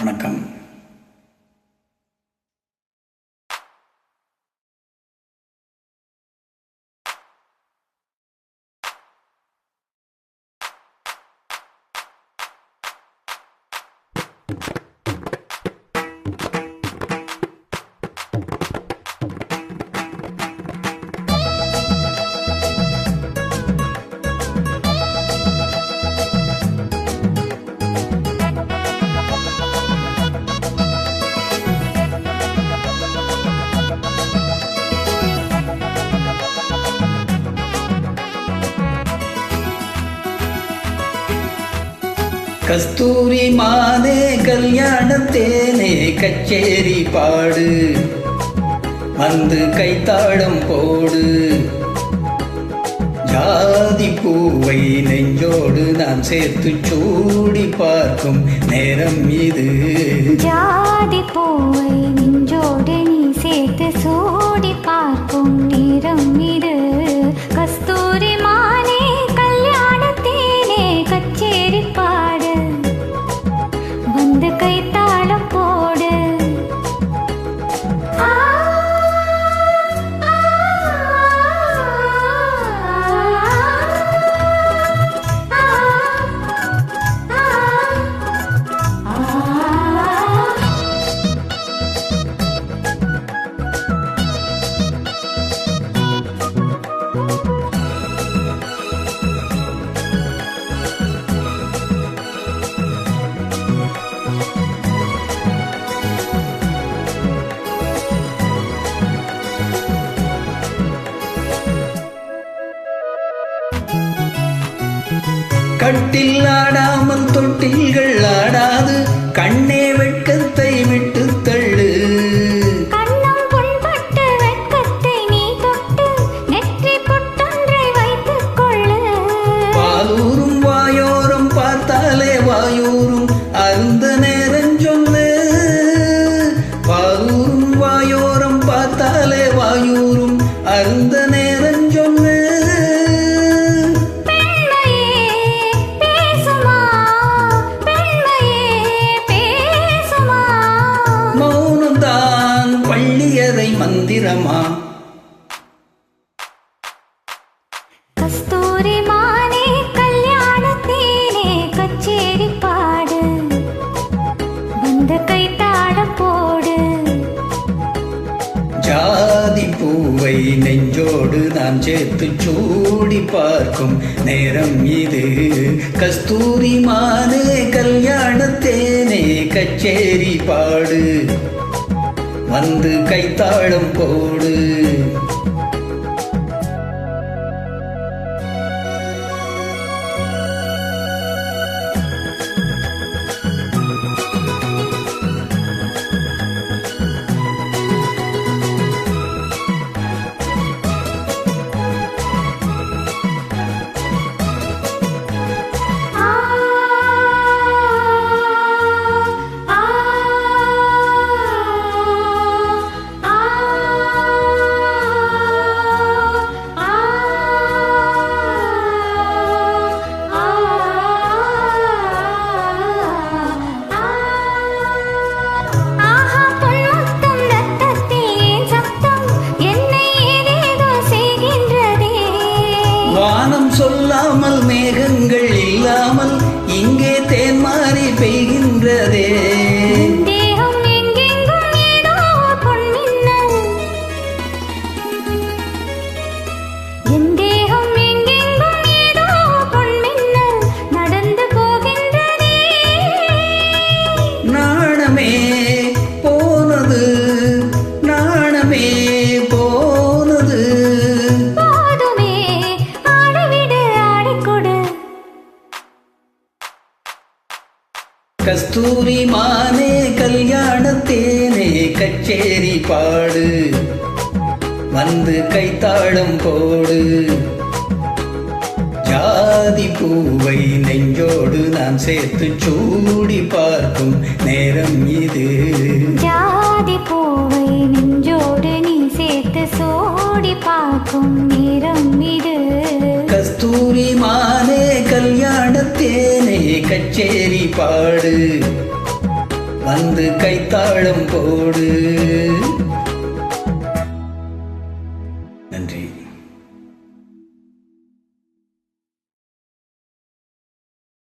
வணக்கம். கஸ்தூரி மானே கல்யாணத்தேனே கச்சேரி பாடு, வந்து கைத்தாளம் போடு. ஜாதி பூவை நெஞ்சோடு நான் சேர்த்து சூடி பார்க்கும் நேரம் இது. ஜாதி பூவை நெஞ்சோடு நீ சேர்த்து சூடி பார்க்கும் நேரம் இது. கஸ்தூரி மானே கல்யாணத்தேனே கச்சேரி பாடு, வந்து கைத்தாளம் போடு. கட்டில் ஆடாமல் தொட்டில்கள் ஆடாது, கண்ணே வெட்கத்தை விட்டு தள்ளு. கண்ணம் புண்பட்டு வெட்கத்தை நீ தொட்டு நெற்றி பொட்டொன்றை வைத்துக் கொள்ளு. பாலூரும் வாயோரம் பார்த்தாலே வாயூரும் அருந்த நேரம் சொல்லு. பாலூரும் வாயோரம் பார்த்தாலே வாயூரும் அருந்த நேரம் சொல்லு. மந்திரமா கஸ்தூரி மானே கல்யாணத்தேனே கச்சேரி பாடு, வந்து கைத்தாளம் போடு. ஜாதி பூவை நெஞ்சோடு நான் சேர்த்து சூடி பார்க்கும் நேரம் இது. கஸ்தூரி மானே கல்யாணத்தேனே கச்சேரி பாடு, வந்து கைத்தாளம் போடு. வானம் சொல்லாமல் மேகங்கள் இல்லாமல் இங்கே தேன்மாரி பெய்கின்றதே. தேகம் எங்கெங்கும் ஏதோ பொன்மின்னல், என் தேகம் எங்கெங்கும் ஏதோ பொன்மின்னல் நடந்து போகின்றதே. நாணமே போனது, நாணமே போனது. போதுமே ஆடிவிடு ஆடிக்கொடு. கஸ்தூரி மானே கல்யாணத்தேனே கச்சேரி பாடு, வந்து கைத்தாளம் போடு. ஜாதி பூவை நெஞ்சோடு நான் சேர்த்து சூடி பார்க்கும் நேரம் இது. ஜாதி பூவை நெஞ்சோடு நீ சேர்த்து சூடி பார்க்கும் நேரம் இது. கஸ்தூரி மானே கல்யாணத்தேனே கச்சேரி பாடு, வந்து கைத்தாளம் போடு. நன்றி.